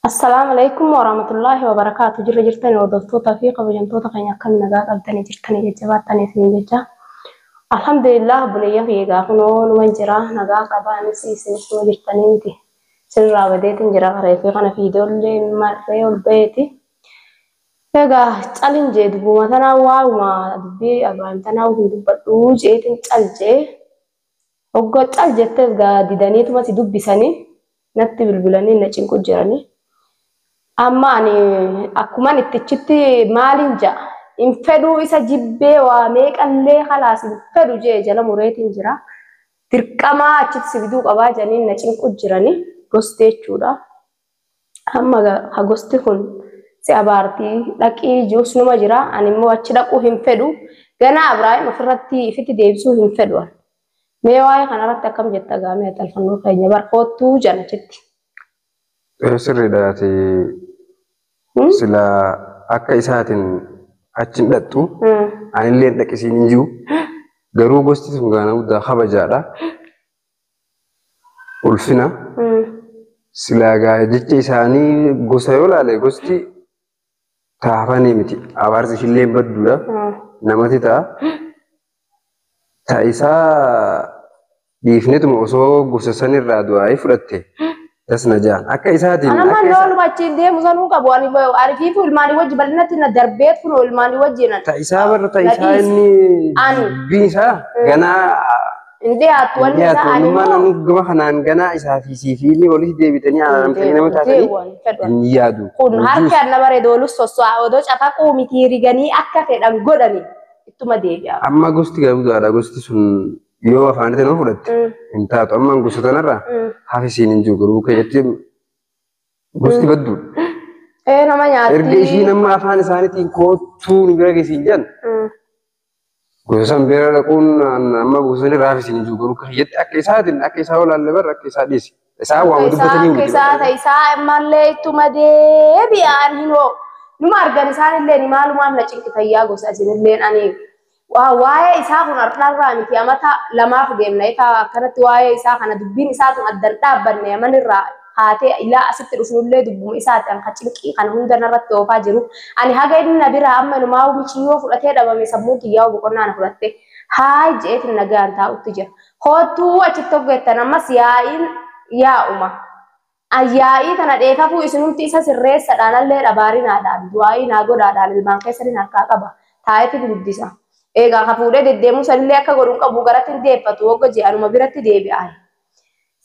Assalamualaikum warahmatullahi wabarakatuh. Jirra jirtani hordoftoota fi kabajamtoota keenya akkam nagaa qabdanii jirtanii jajjabaatanii isiniin jecha. Alhamdulillah buleeyyan fiigaa kunoo numan jira nagaa qabaanis isinis numa jirtanii miti. Sirraa badeetiin jira karee fi kana fiidoollee marree ol baheeti. Egaa calin jee dubbuma tanaa waa'uma dubbii Abrahaam tanaa hin dubbadhuu jeetiin cal jee. Hogga cal jettees gaa didaniituma si dubbisanii natti bilbilanii na cinqu jiranii. Amma ani akkuma ittichitti maalin ja'a infeduu isa jibbee waa meeqallee khalaas infeduu jee jala mureetiin jira dirqamaa achitti sibiduu qabaa janiin na cinqu jiranii gosti jechuudha. Amma ha gosti kun si abaartii dhaqii juus numa jira ani immoo achi dhaquu hin fedhu ganaa Abrahaam ofirratti ifitti deebisuu hin fedhu. Mee waa'ee kanarratti akkam jetta gaamee xalfannoo keenya barkoottuu janachitti. Sirriidhaati. Sila akka isaatiin achiin dhattu anillee dhaqisiin hin jiru garuu gosti sun gaana guddaa kabajaadha. Ulfina sila gaa jecha isaanii gosa yoo laale gosti taafanii miti abaarsi ishillee badduudha namatti ta'a. Ta'isaa dhiifnetuma osoo gosa sanirraa du'aa fudhatte. Tasna jaan akka isaatiin ana man lolu bachi deemu sanu qabu ani arififu ilmaani wajji bal'inatti na darbeet kun ilmaani wajji na ta'isaa barra ta'isaa inni biisa ganaa inde atwalli isa ani mana gama kanaan ganaa isaa fi siifiini walitti deebitanii aanamtanii nama taatanii inni yaadu kun harka na bare doolus sosoa odo cafaquu miti riganii akka fedhan godhani ittuma deebi'a amma gosti gabuudhaadha gosti sun yoo afaan ta'e fudhatte hin taatu amma gosa tanarraa hafisiin hin jiru garuu keessatti gosti baddu. Nama nyaatti. Erga ishiin amma afaan isaaniitiin koottuu nu bira geessiin jedhan gosa san bira dhaquun amma gosa sanirraa hafisiin hin jiru garuu keessatti akka isaatiin akka isaa olaalle barra akka isaa dhiisi. Isaa waan dubbatanii miti. Isaa ammallee ittuma deebi'an hinoo numa argan isaanillee maalumaaf na cinqitayyaa gosa isinillee ani. Waa'ee isaa kun har'aarraa miti amata lamaaf deemna eegaa akkanatti waa'ee isaa kana dubbiin isaa sun addan dhaabbanne amanirraa haatee ilaa asitti dhufnullee dubbuma isaati an cinqii kana hunda narratti oofaa jiru ani haga inni na biraa amma numaa michiyyoo fudhatee dhabame sammuu kiyyaa boqonnaan fudhatte haay jeetiin nagaan taa'utti jira hoottuu achitti hoggettan ammas yaa'iin yaa'uma ayyaa'ii kana dheekafuu isinumti isa sirreessadhaanallee dhabaarinaadhaan du'aa'ii naa godhaadhaan ilmaan keessaniin harkaa qaba taayetiin guddisa. Egaa hafuudhee deddeemuu sanillee akka godhuun qabu garatti hin deeffatu wagga je'anuma biratti deebi'aa.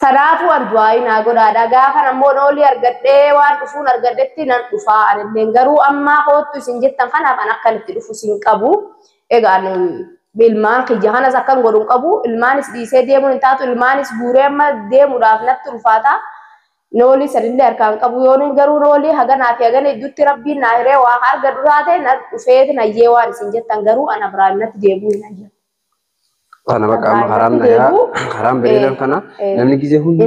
Kanaafuu andu'aayi naa godhaadha gaafa namoonni olii argadhee waan dhufuun argadhetti nan dhufaa anillee garuu ammaa hoottu isin jettan kanaaf an akkanitti dhufu isin qabu. Egaa ilmaan kiyya kanas akkan godhuun qabu ilmaanis dhiisee deemuun hin taatu ilmaanis guuree amma deemuudhaaf natti ulfaata. Nooli sanillee harkaan qabu yoon garuu nooli haganaa fi hagana idduutti rabbiin naa hiree waa arga duraate na dhufeeti nayyee waan isin jettan garuu ana Abrahaam natti deebuu hin ayyamu. Kana bakka amma haram na yaa haram beelan kana namni gizee hundi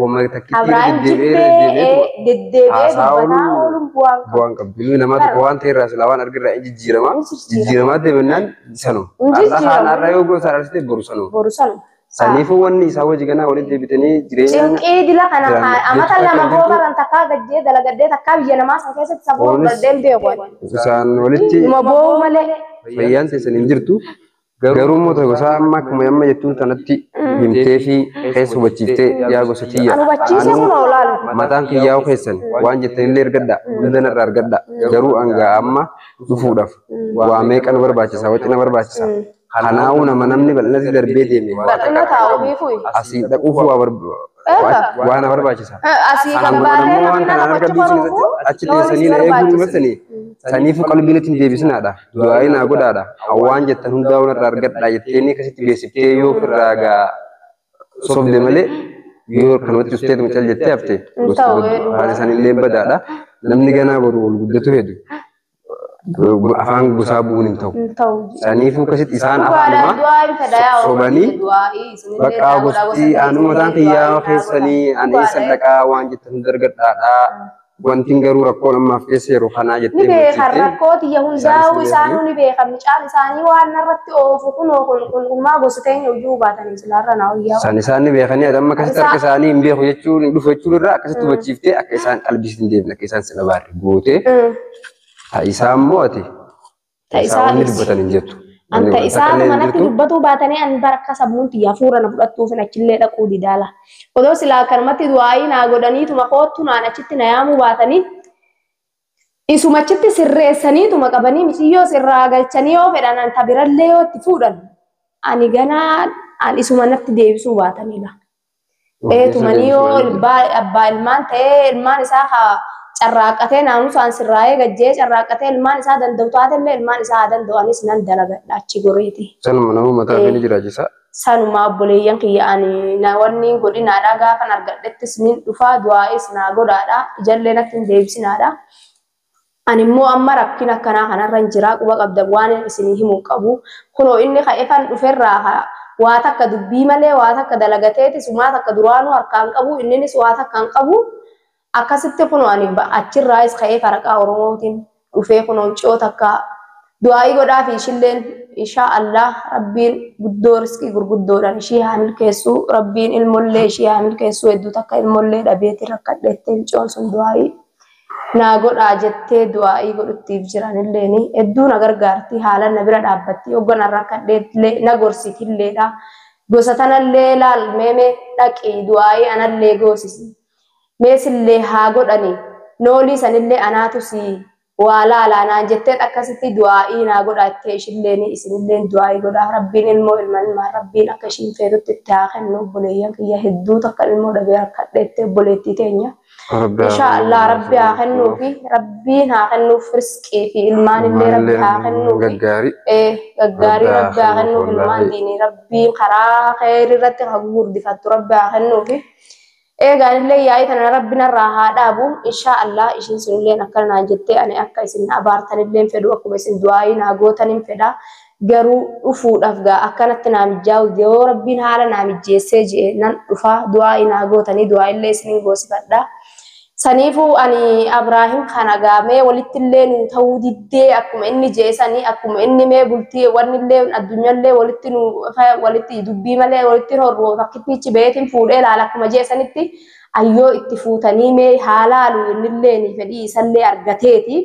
wama takkitti deddeebi'ee dubbataa ooluun bu'aan qabdu nama tokko waan ta'e irraa silaa waan argirraa jijjiiramaa deemnaan sanuma. Har'a yoo gosa argite boru sanuma. Saniifuu wanni isaa wajji ganaa walitti deebitanii jireenya. Cinqii dila kana amata lama hoobaran takkaa gajjee dalagadee takkaa biyya namaa san keessatti safuu gadeen beeku. Isaan walitti numa boo'u malee. Fayyaan teessan hin jirtu. Garuu immoo ta'e gosa amma jettuun sanatti himtee fi keessa hubachiiftee yaa gosa tiyya. Hubachiise kun olaanu. Mataan kiyyaa'u keessan waan jettanillee argadda hunda narraa argadda garuu hanga amma dhufuudhaaf waa meeqa nu barbaachisa wacci na barbaachisa. Kanaafuu nama namni bal'inatti darbee deeme. Bal'ina taa'uu fi asii dhaquuf waan na barbaachisa. Asii kan baatee waan kanaan argamsiisuu achi teessanii na eeguu marsanii saniifuu qalbiin ittiin deebisnaadha. Du'aayi naa godhaadha. Waan jettan hundaa irraa argadhaa jettee akkasitti beeksiftee yoo ofirraa gaa sobde malee yoo kanumatti uffatee mucal jettee haftee haala sanillee badaadha. Namni ganaa boru wal guddatu hedduu. Afaan gosaa bu'uun hin ta'u. Saniifuu akkasitti isaan afaanuma sobanii bakka gosti anuma mataan kiyyaa keessanii ani eessan dhaqaa waan jettan hunda argadhaadhaa wanti garuu rakkoo namaaf keessa yeroo kanaa jettee ni beekan rakkooti hundaa'u isaanuu ni beekan mucaan isaanii waan irratti oofu kun maa gosa teenya hojii baatanii silaarra naa hojii isaan ni beekanii amma akkasitti harka isaanii hin beeku jechuun hin dhufu jechuun irraa akkasitti hubachiiftee akka isaan qalbii hin deebine akka isaan sina baarri gootee isaan mo'ate isaan dubbatan hin jettu. Anta isaan manatti dubbatu baatanii an baraka sabmuun tiyyaa fuura na fudhattuuf achillee dhaquu didaala. Odoo silaa kanumatti du'aayii naa godhaniituma koottu naan achitti na yaamuu baatanii isuma achitti sirreessaniituma qabanii mitiyyoo sirraa galchanii yoo fedhan anta birallee yoo itti fuudhan ani ganaa an isuma natti deebisuu baatanidha. Tumanii yoo abbaa ilmaan ta'ee ilmaan isaa carraaqqatee naamusaan sirraa'ee gajjee carraaqqatee ilmaan isaa danda'u taatellee ilmaan isaa danda'anis nan dalagadha achi goreeti. Sanuma nama mataa fi ni jiraachisa. Sanuma obboleeyyan kiyya'anii wanni godhinaadha gaafa argadhettis nin dhufaa du'aa'is naa godhaadha ijallee natti hin deebisinaadha. Ani immoo amma rakkina akkanaa kanarra hin jiraa quba qabdan waan isinii himuu qabu. Kunoo inni ka'eefan dhuferraa waa takka dubbii malee waa takka dalagateetis waa takka duraanuu harkaan qabu inninis waa takkaan qabu. Akkasitti kunoo ani achirraayis ka'ee faraqaa Oromootiin dhufee kunoo ciyoo takka du'aayii godhaa fi ishilleen inshaa Allah rabbiin guddoo riskii gurguddoodhaan ishii haa milkeessu rabbiin ilmollee ishii haa milkeessu hedduu takka ilmollee dhabeetiin rakkadheettee ciyoon sun du'aayii naa godhaa jettee du'aayii godhuttiif jiranillee hedduu na gargaarti haala na bira dhaabbatti hoggan rakkadheettillee na gorsitilleedha gosa tanallee laal meemee dhaqii du'aayii anallee goosisi. Meesillee haa godhani noolii sanillee anaatusi waa laalaan jettee akkasitti du'aa'ii naa godhattee ishilleen isinillee du'aa'ii godhaa rabbiin ilmoo ilmaan rabbiin akka ishiin feetutti itti haa kennu obboleeyyan kiyya hedduu takka ilmoo dhabee rakkadheettee obboleettii teenya. Inshaa Allah rabbi haa kennuu fi rabbiin haa kennuuf riskii fi ilmaanillee rabbi haa kennuu fi gaggaarii rabbi haa kennuuf ilmaan diinii rabbiin karaa khayrii irratti haa gurguddifattu rabbi haa kennuu fi. Eeganillee yaa'ii tana rabbina irraa haa dhaabu inshaa Allah ishiin sunillee akkana jettee ani akka isin abaartanillee fedhu akkuma isin du'aayii naa gootanin fedha garuu dhufuudhaaf gaa akkanatti naa mijaa'u yoo rabbiin haala naa mijeessee je'e nan dhufa du'aayii naa gootanii du'aayillee isinin goosifadha. Saniifuu ani Abraahim kana gaamee walittillee nu ta'uu diddee akkuma inni jeesanii akkuma inni mee bultii wannillee addunyaallee walitti dubbii malee walitti horroo takkittichi beetiin fuudhee laala akkuma jeesanitti ayyoo itti fuutanii mee haalaalu innillee ni fedhii isallee argateeti.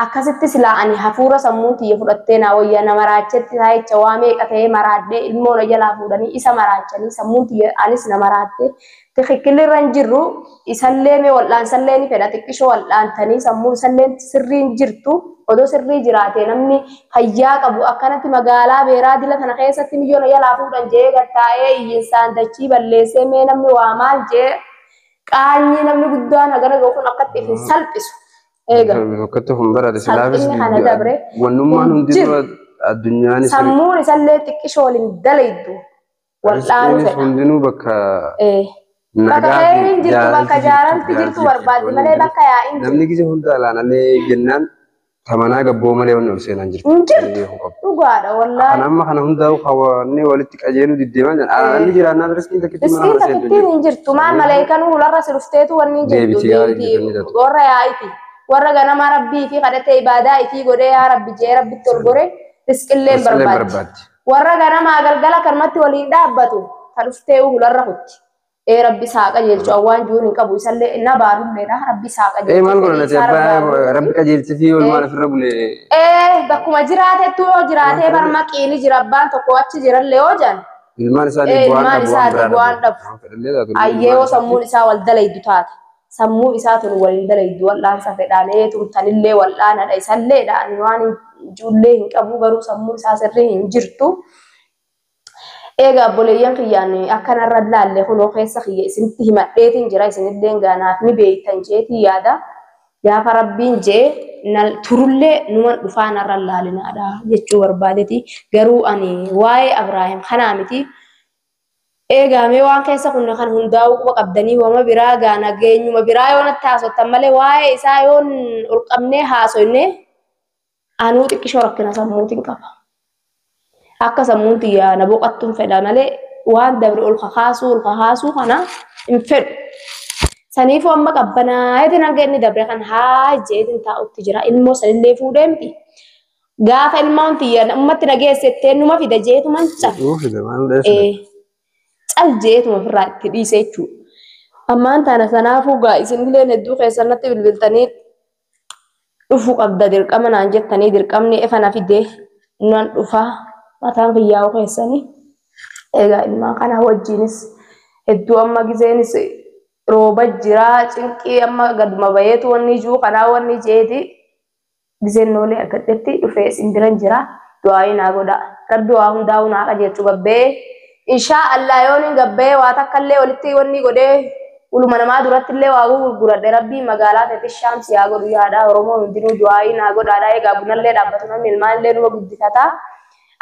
Akkasitti silaa ani hafuura sammuu tiyya fudhattee naa wayyaa na maraachetti taayicha waa meeqa ta'ee maraadhee ilmoo na jalaa fuudhanii isa maraachanii sammuu tiyya anis na maraattee tikikkilirra hin jirru isallee mee wal'aansallee ni fedha xiqqishoo wal'aantanii sammuu isallee sirriin jirtu odoo sirrii jiraate namni fayyaa qabu akkanatti magaalaa beeraa dila kana keessatti milyoona jalaa fuudhan jee gattaa'ee iyyinsaan dachii balleessee mee namni waa maal jee qaanyi namni guddaan hagana ga'u kun akkatti ifin salphisu. Waktu humbar ada silabis wanumman hundinuu addunyaan sammuun isallee xiqqishoo waliin dalaydu wal'aanu fedha hundinuu bakka khayriin jirtu bakka jaalalti jirtu barbaaddi malee bakka yaa'iin namni gisee hunda alaanallee jennaan tamanaa gabboo malee wanni ol seenaan jirtu dhugaadha wallaahi kan amma kana hundaa'u kawanne walitti qajeeluu diddeemaa jiran alaanni jiraannaan riskiin takkitti mana takkitti hin jirtu maal maleekan hularra silufteetu wanni jirtu warra yaa'iiti warra ganama rabbii fi kadhatee ibaadaa itti godhee yaa rabbi jee rabbitti ol gore riskilleen barbaaddi warra ganama galgala kanumatti waliin dhaabbatu kadhuftee hularra hutti rabbi saaqa jeelchu awwaan juun hin qabu isallee inna baarulleedha rabbi saaqa jeelchu maal godhanati abbaa rabbi qajeelchi fi ol maal ofirra bulee bakkuma jiraateettu yoo jiraatee barmaqiini jira abbaan tokko achi jirallee yoo jan ilmaan isaati bu'aan dhabu ayyee yoo sammuun isaa wal dalaydu taate sammuu isaatun waliin dalaydu wal'aansa fedhaan tumtanillee wal'aanadha isalleedha ani waan ijoollee hin qabu garuu sammuu isaa sirrii hin jirtu. Egaa obboleeyyan kiyyaan akkanarra laalle kunoo keessa kiyya isinitti himadheetiin jira isinillee gaanaaf ni beektan jeetii yaada gaafa rabbiin jee turullee numan dhufaanarra laalinaadha jechuu barbaadeti garuu ani waa'ee Abraahim kanaa miti. Egaa mee waan keessa kun kan hundaa'u quba qabdanii wama biraa gaana geenyuma biraa yoo natti haasottan malee waa'ee isaa yoon ol qabnee haasoyne anuu xiqqishoo rakkina sammuutiin qaba. Akka sammuun tiyyaa na boqattuun fedha malee waan dabre ol kaasuu kana hin fedhu. Saniifuu amma qabbanaa'eetiin hanga inni dabre kan haa jeetiin taa'utti jira. Ilmoo sanillee fuudheemti. Gaafa ilmaan tiyya ummatti dhageessettee numa fida jeetuman cal. Cal jeetuma ofirraa itti dhiise jechuudha. Ammaan tana sanaafuu gaa isinillee hedduu keessatti bilbiltanii dhufuu qabda dirqama naan jettanii dirqamni efana fidee nan dhufa mataan kiyyaa'u keessanii. Egaa ilmaan kana wajjinis hedduu amma gizeenis rooba jira cinqii amma gaduma bayeetu wanni jiru kanaa wanni jeeti gizeen noolee argatetti dhufee isin biran jira du'aayi naa godha rabbi waa hundaa'u naa qajeelchu gabbee inshaa Allah yoon gabbee waa takkallee walitti wanni godhee uluma namaa duratti illee waa gurguradhe rabbii magaalaa ta'e shaamsi yaa godhu yaada Oromoo hundinuu du'aayi naa godhaadha egaa bunallee dhaabbatu namni ilmaanillee numa guddifata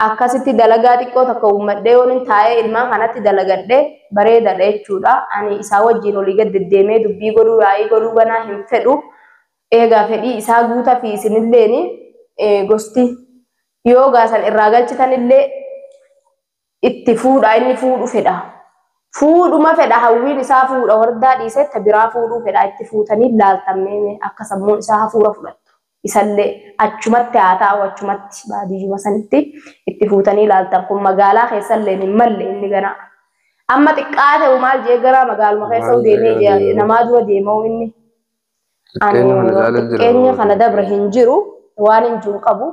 akkasitti dalagaa xiqqoo takka uummadhee yoon taa'ee ilmaan kanatti dalagadhee bareedadha jechuudha. Ani isaa wajjin olii gad deddeemee dubbii godhuu yaa'ii godhuu banaa hin fedhu. Egaa fedhii isaa guutaa fi isinilleen gosti yoo gaasan irraa galchitanillee itti fuudha inni fuudhu fedha. Fuudhuma fedha hawwiin isaa fuudha wardaa dhiisee itti biraa fuudhuu fedha itti fuutanii laaltamee akka sammuun isaa hafuura fudhatu. Isallee achumatti haa ta'u achumatti baadiyyuma sanitti itti fuutanii laaltan kun magaalaa keessallee hin malle inni gana. Amma xiqqaa ta'u maal jee gara magaaluma keessa deemee namaa dura deemuu inni. Xiqqeenya kana dabre hin jiru waan hin jiru qabu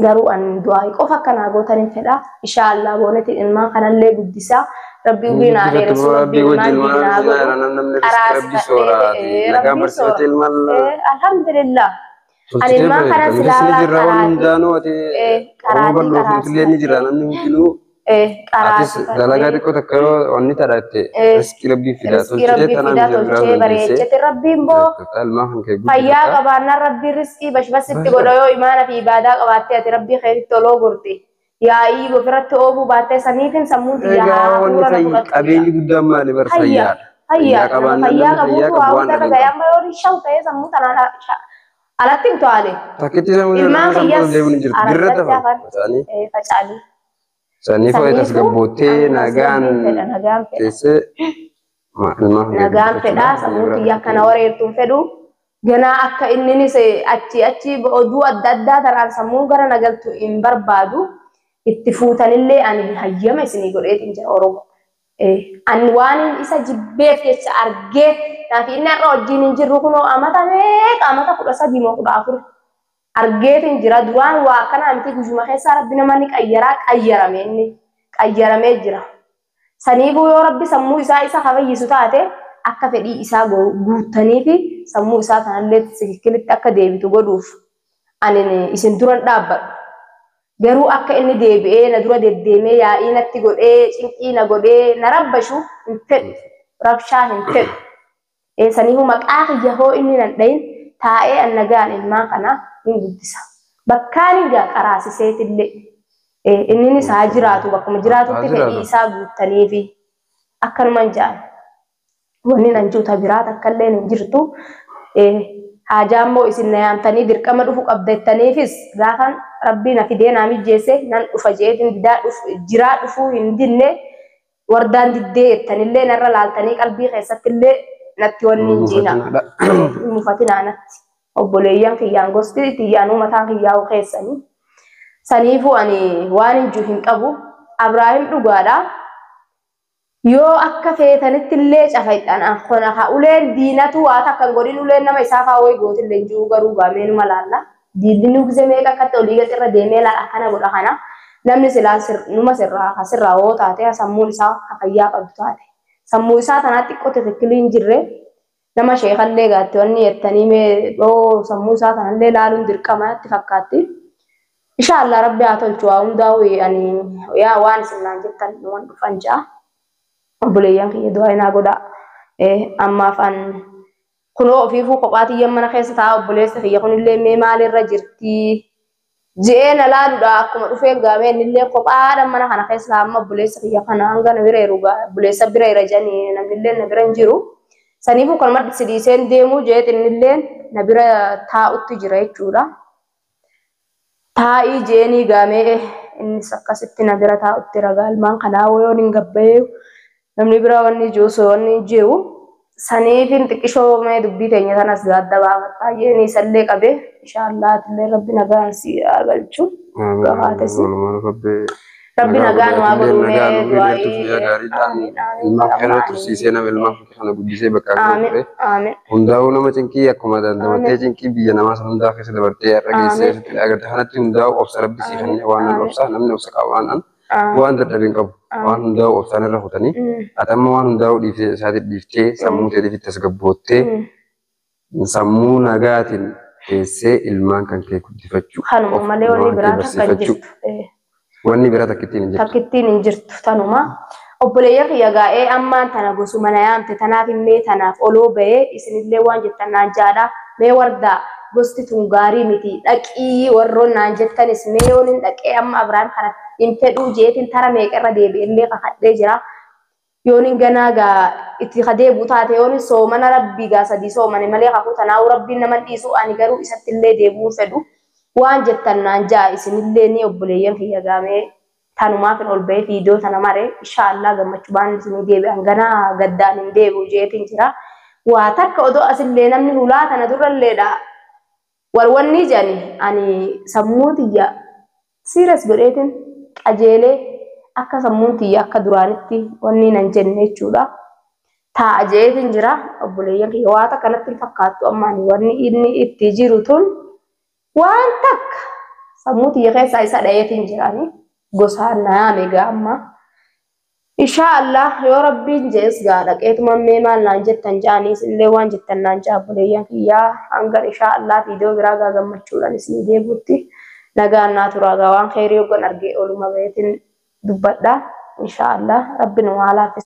garuu an du'aayi qofa akkanaa gootaniin fedha. Inshaallah boonetiin ilmaan kanallee guddisaa. Rabbi ubiin haa dheeressu rabbi ilmaan diinaa godhu araasa alhamdulillah. Ani ilmaan kanan silaalaa dalagaa xiqqoo takka onni tadhaatte riskii rabbii fidaa tolchee bareechete rabbiin boo fayyaa qabaannaan rabbiin riskii bashbasitti godha yoo imaana fi ibaadaa qabaattee ati rabbii keetitti oloo gorte yaa'ii ofirratti oobuu baattee saniifin sammuun xiyyaa qabeenyi guddaan maali bar fayyaadha. Fayyaa qabuutu waa hundarra gahee amma yoo rishaa'u ta'ee sammuu tanaan alatti hin to'ale. Ilmaan kiyyaas aragatti hafan facaalii. Sanii fayyadas gabboottee nagaan teessee nagaan fedhaa sammuu kiyyaa akkana wareertuun fedhu ganaa akka inninis achi oduu adda addaa taraan sammuu gara nagaltu hin barbaadu itti fuutanillee ani hayyama isinii godheetiin jira Oromoo. Ani waan isa jibbeef jecha argee naafi inni har'a wajjin hin jirru kunoo amata meeqa amata 13 moo 14 argeetiin jira duraan waa akkana miti gujuma keessa rabbi nama ni qayyarame inni qayyaramee jira. Saniifuu yoo rabbi sammuu isaa isa fayyisu taate akka fedhii isaa guuttanii fi sammuu isaa kanallee sikikkilitti akka deebitu godhuuf ani isin duran dhaabbadhu. Garuu akka inni deebi'ee na dura deddeemee yaa'ii natti godhee cinqii na godhee na rabbashu hin fedhu rabshaa hin fedhu. Saniifuu maqaa kiyya hoo inni nan dhayin taa'ee an nagaan ilmaan kana hin guddisa. Bakkaan egaa qaraasiseetillee inninis haa jiraatu bakkuma jiraatutti fedhii isaa guuttanii fi akkanumaan ja'an. Wanni nan juuta biraat akkallee hin jirtu. Hajaammoo isin na yaamtanii dirqama dhufu qabdattaniifis gaafan rabbii na fidee naa mijjeesse nan dhufa jeetiin didaa jiraa dhufuu hin dinne wardaan diddee jettanillee narra laaltanii qalbii keessattillee natti wanni hin jiina. Mufatinaa natti. Obboleeyyan kiyyaan gosti xiyyaanuu mataan kiyyaa'u keessanii. Saniifuu ani waan hin jiru hin qabu. Abraahim dhugaadha. Yoo akka feetanitti illee cafaydhaan akkana haa uleen diinatu waa takkan godhin uleen nama isaa faawwee gootillee jiru garuu gaameenuma laalla. Diinni nuugze meeqa akkatti olii gaxirra deemee laala akkana godha kana. Namni silaa numa sirraa hoo taate sammuun isaa fayyaa qabdu taate. Sammuu isaa tanaatti xiqqoote fikkilii hin jirre nama sheekallee gaatti wanni jettanii mee sammuu isaa kanallee laaluun dirqama itti fakkaatti. Inshaallah rabbi haa tolchu waa hundaa'u yaa waan isinaan jettan waan dhufan ja'a. Obboleeyyan kiyya du'aa naa godha. Ammaaf an kunoo ofiifuu kophaatiyyan mana keessa ta'a obboleessa kiyya kunillee mee maalirra jirti je'ee na laaluudha akkuma dhufee gaameen illee kophaadhaan mana kana keessa ta'a amma obboleessa kiyya kana hanga na bira jiru obboleessa bira jira janii namnillee na bira hin jiru. Saniifuu kan maddi sidiiseen deemuu jeetinillee na bira taa'utti jira jechuudha. Taa'ii jeenii gaamee innis akkasitti na bira taa'utti ragaa ilmaan kanaa wayoon hin gabbayee namni bira wanni jiru wanni jiru سنيفين تكشوا ما يدبي تاني ثنا زاد دبابة تاجي سلك أبي إن شاء الله تلي ربنا قانسي أقلشوا قهاتسي ربنا قان وأقولوا ما كانوا تسيسنا بالما كانوا بيجي بكرة آمين آمين هنداو نما تنكي أكما دندما تنكي بيجنا ما سندا في سد برتي رجيس أجر تهنا هنداو أبصر بسيخني وانا أبصر نمني أبصر وانا وان تدرين كاب وان هنداو أبصر نرهوتني أتم وان هنداو دي سادة ديفتي سمو تدي في تسقبوتي سمو نجاتين كيسة ilmaan kan kee guddifachuu kanuma malee wanni biraa takka hin jirtu wanni biraa takkittiin hin jirtu tanuma obboleeyyan kiyya gaa'ee ammaan tana gosu mana yaamte tanaaf illee tanaaf oloo ba'ee isinillee waan jettan naan jaadha mee wardaa gosti tun gaarii miti dhaqii warroon naan jettanis mee yooniin dhaqee amma abiraan kana hin fedhuu jeetiin tara meeqarra deebi'ellee kakadhee jira yooniin ganaa gaa itti kadeebu taate yooniin soomana rabbii gaa sadii soomane malee kakuu tanaawu rabbiin nama dhiisu ani garuu isatti illee deebuu fedhu waan jettan naan jaa isinillee ni obboleeyyan kiyya gaamee tanumaaf ol ba'ee viidiyoo tana mare inshaallah gammachuu baan isinii deebi'an ganaa gaddaan hin deebi'u jeetiin jira waa takka odoo asillee namni hulaa tana duralleedha warwanni jedhani ani sammuu tiyya siiras godheetiin qajeelee akka sammuun tiyya akka duraanitti wanni nan jenne jechuudha. Taa'a jeetiin jira obboleeyyan kiyya waa takka natti hin fakkaattu ammaani wanni inni itti jiru tun waan takka sammuu tiyya keessaa isa dhayeetiin jirani gosaan naame gaa amma. Inshaallah yoo rabbiin jees gaa dhaqeetuma mee maal naan jettan jaanis illee waan jettan naan jaa obboleeyyan kiyyaa hanga inshaallah viidiyoo biraa gaa gammachuudhaan isinii deebuutti nagaan naa turaa gaa waan kheyrii yookaan argee ooluma beetiin dubbadha inshaallah rabbiin waa laafis.